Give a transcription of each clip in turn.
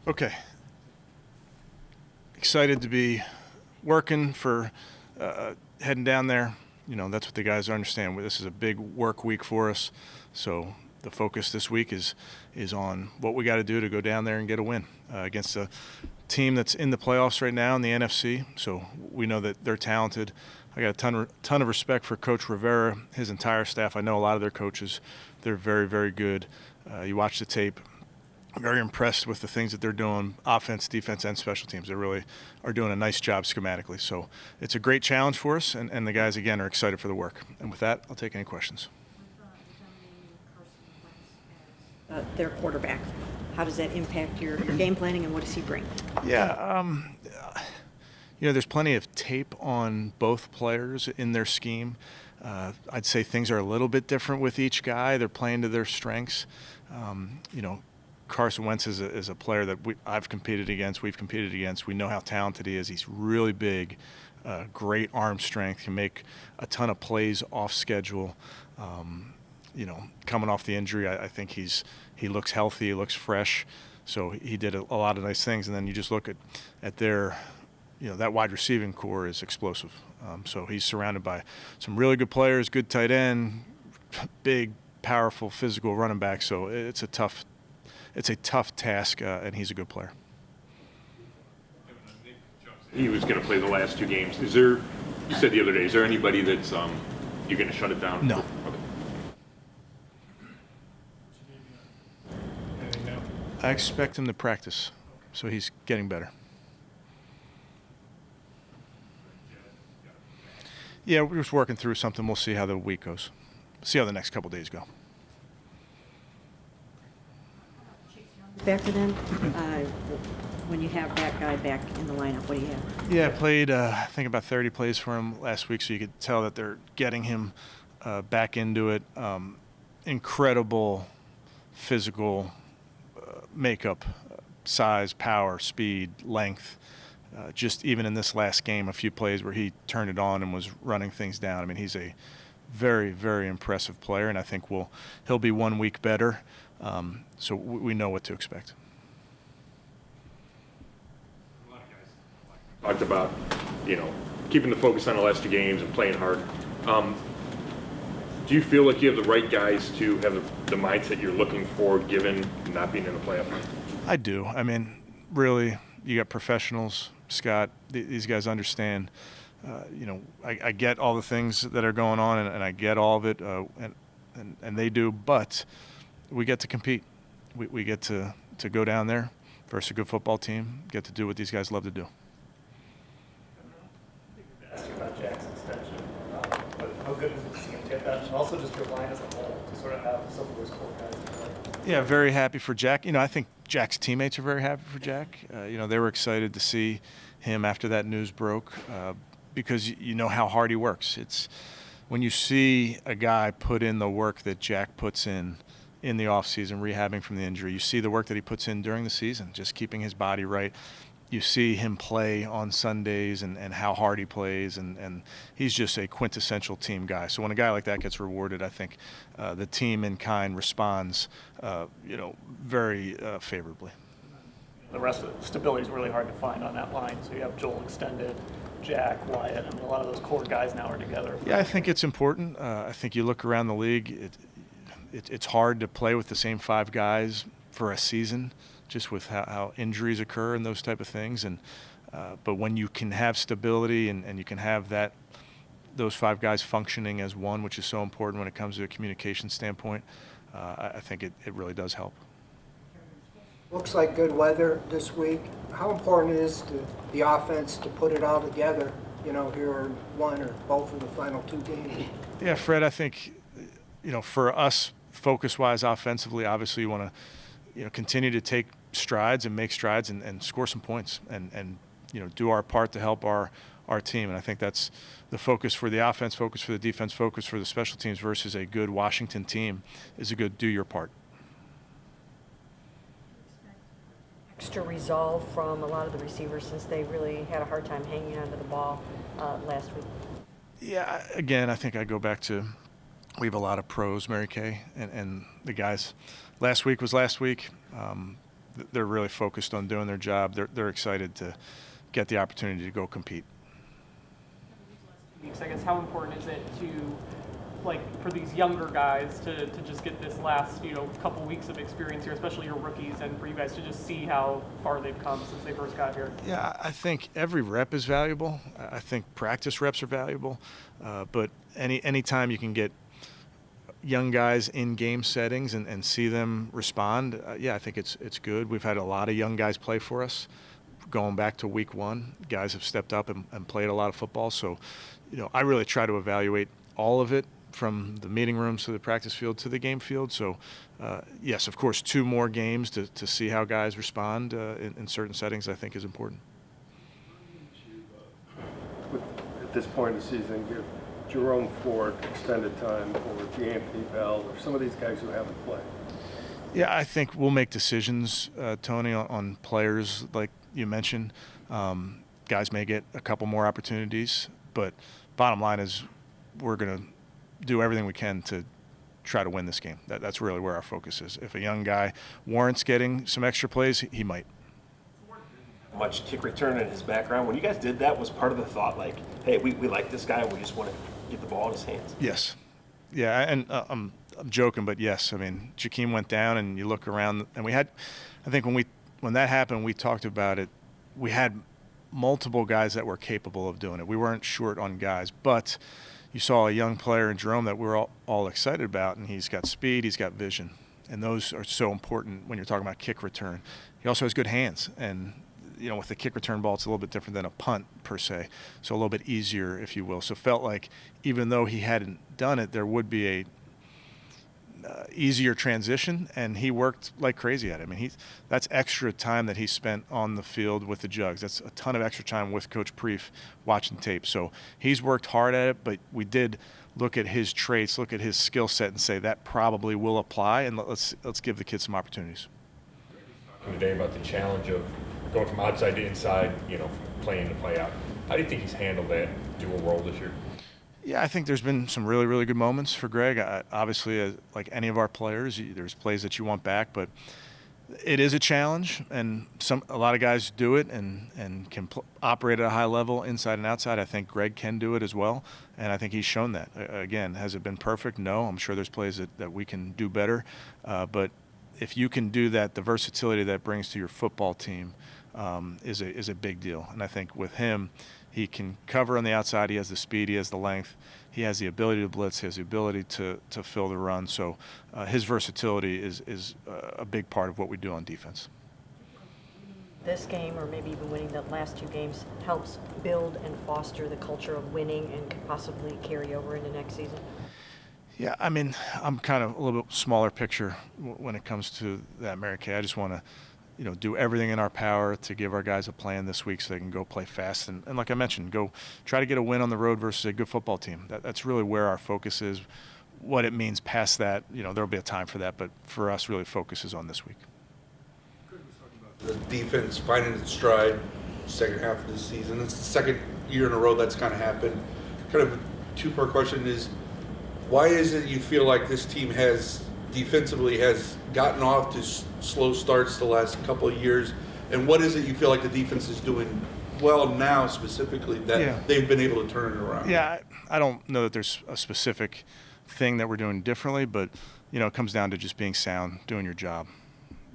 Okay. Excited to be working for heading down there. That's what the guys understand. This is a big work week for us. So the focus this week is on what we got to do to go down there and get a win against a team that's in the playoffs right now in the NFC. So we know that they're talented. I got a ton of respect for Coach Rivera, his entire staff. I know a lot of their coaches. They're very, very good. You watch the tape. I'm very impressed with the things that they're doing, offense, defense, and special teams. They really are doing a nice job schematically. So it's a great challenge for us, and the guys, again, are excited for the work. And with that, I'll take any questions. Their quarterback, how does that impact your game planning, and what does he bring? Yeah, there's plenty of tape on both players in their scheme. I'd say things are a little bit different with each guy. They're playing to their strengths. Carson Wentz is a player that we've competed against. We know how talented he is. He's really big, great arm strength, can make a ton of plays off schedule. Coming off the injury, I think he looks healthy, he looks fresh. So he did a lot of nice things. And then you just look at their, that wide receiving core is explosive. So he's surrounded by some really good players, good tight end, big, powerful, physical running back. So it's a tough task, and he's a good player. He was going to play the last two games. You said the other day, is there anybody that's you're going to shut it down? No. Okay. I expect him to practice, so he's getting better. Yeah, we're just working through something. We'll see how the week goes. See how the next couple days go. Back to then, when you have that guy back in the lineup, what do you have? Yeah, I played, I think about 30 plays for him last week, so you could tell that they're getting him back into it. Incredible physical makeup, size, power, speed, length. Just even in this last game, a few plays where he turned it on and was running things down. I mean, he's a very, very impressive player, and I think he'll be 1 week better. So we know what to expect. A lot of guys talked about, keeping the focus on the last two games and playing hard. Do you feel like you have the right guys to have the mindset you're looking for, given not being in the playoff hunt? I do. I mean, really, you got professionals, Scott. These guys understand. I get all the things that are going on, and I get all of it, and they do. But we get to compete. We get to go down there versus a good football team, get to do what these guys love to do. Ask you about Jack's extension. How good is it to see him get that? And also just your line as a whole to sort of have some of those core guys in play. Yeah, very happy for Jack. I think Jack's teammates are very happy for Jack. They were excited to see him after that news broke because you know how hard he works. It's when you see a guy put in the work that Jack puts in the offseason, rehabbing from the injury. You see the work that he puts in during the season, just keeping his body right. You see him play on Sundays and how hard he plays, and he's just a quintessential team guy. So when a guy like that gets rewarded, I think the team in kind responds, very favorably. The rest of the stability is really hard to find on that line. So you have Joel extended, Jack, Wyatt. I mean, a lot of those core guys now are together. Yeah, I think it's important. I think you look around the league, it's hard to play with the same five guys for a season, just with how injuries occur and those type of things. But when you can have stability and you can have those five guys functioning as one, which is so important when it comes to a communication standpoint, I think it really does help. Looks like good weather this week. How important is to the offense to put it all together, here one or both of the final two games? Yeah, Fred, I think, for us, focus-wise offensively, obviously you want to, continue to take strides and make strides and score some points and do our part to help our team. And I think that's the focus for the offense, focus for the defense, focus for the special teams versus a good Washington team is a good do your part. Extra resolve from a lot of the receivers since they really had a hard time hanging onto the ball last week. Yeah, again, I think I go back to we have a lot of pros, Mary Kay, and the guys. Last week was last week. they're really focused on doing their job. They're excited to get the opportunity to go compete. Weeks, I guess, how important is it to, like, for these younger guys to just get this last, couple weeks of experience here, especially your rookies, and for you guys to just see how far they've come since they first got here? Yeah, I think every rep is valuable. I think practice reps are valuable, but any time you can get young guys in game settings and see them respond, I think it's good. We've had a lot of young guys play for us. Going back to week one, guys have stepped up and played a lot of football. So, I really try to evaluate all of it, from the meeting rooms to the practice field to the game field. So, yes, of course, 2 more games to see how guys respond in certain settings, I think, is important. At this point of the season, give Jerome Ford extended time, or D'Anthony Bell, or some of these guys who haven't played? Yeah, I think we'll make decisions, Tony, on players like you mentioned. Guys may get a couple more opportunities, but bottom line is we're going to do everything we can to try to win this game. That's really where our focus is. If a young guy warrants getting some extra plays, he might. Much kick return in his background. When you guys did that, was part of the thought like, hey, we like this guy, we just want to get the ball in his hands? Yes. Yeah, and I'm joking, but yes. I mean, Jakeem went down, and you look around, and we had, I think when that happened, we talked about it. We had multiple guys that were capable of doing it. We weren't short on guys, but you saw a young player in Jerome that we're all excited about, and he's got speed, he's got vision, and those are so important when you're talking about kick return. He also has good hands, and with the kick return ball, it's a little bit different than a punt per se, so a little bit easier, if you will. So it felt like even though he hadn't done it, there would be a easier transition, and he worked like crazy at it. I mean, that's extra time that he spent on the field with the Jugs. That's a ton of extra time with Coach Preef watching tape. So he's worked hard at it, but we did look at his traits, look at his skill set, and say that probably will apply, and let's give the kids some opportunities. Talking today about the challenge of going from outside to inside, playing to play out. How do you think he's handled that dual role this year? Yeah, I think there's been some really, really good moments for Greg. Obviously, like any of our players, there's plays that you want back, but it is a challenge, and a lot of guys do it and can operate at a high level inside and outside. I think Greg can do it as well, and I think he's shown that. Again, has it been perfect? No. I'm sure there's plays that we can do better, but if you can do that, the versatility that brings to your football team is a big deal. And I think with him, he can cover on the outside. He has the speed. He has the length. He has the ability to blitz. He has the ability to fill the run. So his versatility is a big part of what we do on defense. This game, or maybe even winning the last 2 games, helps build and foster the culture of winning and could possibly carry over into next season? Yeah, I mean, I'm kind of a little bit smaller picture when it comes to that, Mary Kay. I just want to do everything in our power to give our guys a plan this week so they can go play fast. And like I mentioned, go try to get a win on the road versus a good football team. That's really where our focus is. What it means past that, there'll be a time for that. But for us, really focus is on this week. The defense finding its stride second half of the season. It's the second year in a row that's kind of happened. Kind of a 2-part question is, why is it you feel like this team defensively has gotten off to slow starts the last couple of years, and what is it you feel like the defense is doing well now specifically that they've been able to turn it around? Yeah, I don't know that there's a specific thing that we're doing differently, but it comes down to just being sound, doing your job,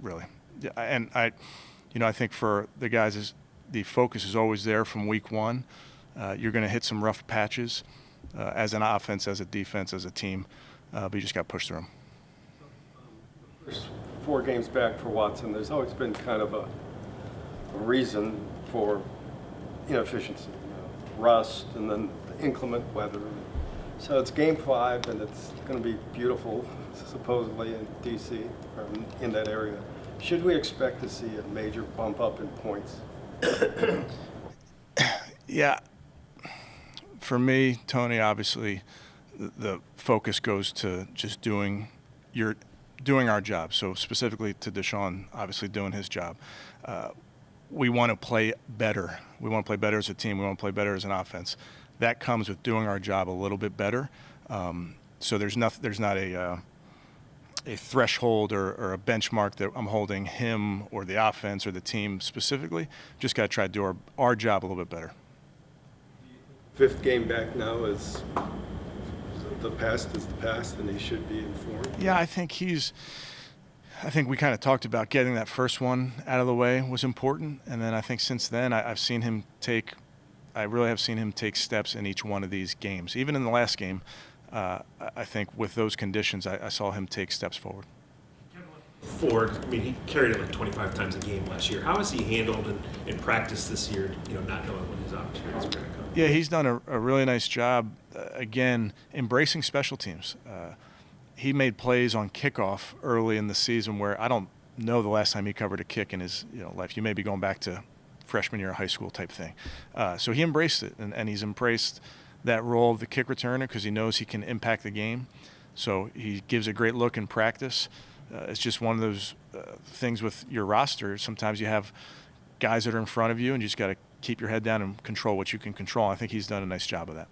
really. Yeah, and I think for the guys, the focus is always there from week one. You're going to hit some rough patches as an offense, as a defense, as a team, but you just got to push through them. First 4 games back for Watson, there's always been kind of a reason for inefficiency, rust, and then the inclement weather. So it's game 5, and it's going to be beautiful, supposedly, in D.C., or in that area. Should we expect to see a major bump up in points? Yeah. For me, Tony, obviously, the focus goes to just doing our job. So specifically to Deshaun, obviously doing his job. We want to play better. We want to play better as a team. We want to play better as an offense. That comes with doing our job a little bit better. So there's not a a threshold or a benchmark that I'm holding him or the offense or the team specifically. Just got to try to do our job a little bit better. Fifth game back now is the past is the past, and he should be informed. Yeah, I think we kind of talked about getting that first one out of the way was important, and then I think since then I really have seen him take steps in each one of these games. Even in the last game, I think with those conditions, I saw him take steps forward. Ford, I mean, he carried it like 25 times a game last year. How has he handled in practice this year, not knowing when his opportunities are going to come? Yeah, he's done a really nice job, again, embracing special teams. He made plays on kickoff early in the season where I don't know the last time he covered a kick in his life. You may be going back to freshman year of high school type thing. So he embraced it, and he's embraced that role of the kick returner because he knows he can impact the game. So he gives a great look in practice. It's just one of those things with your roster. Sometimes you have guys that are in front of you, and you just got to keep your head down and control what you can control. I think he's done a nice job of that.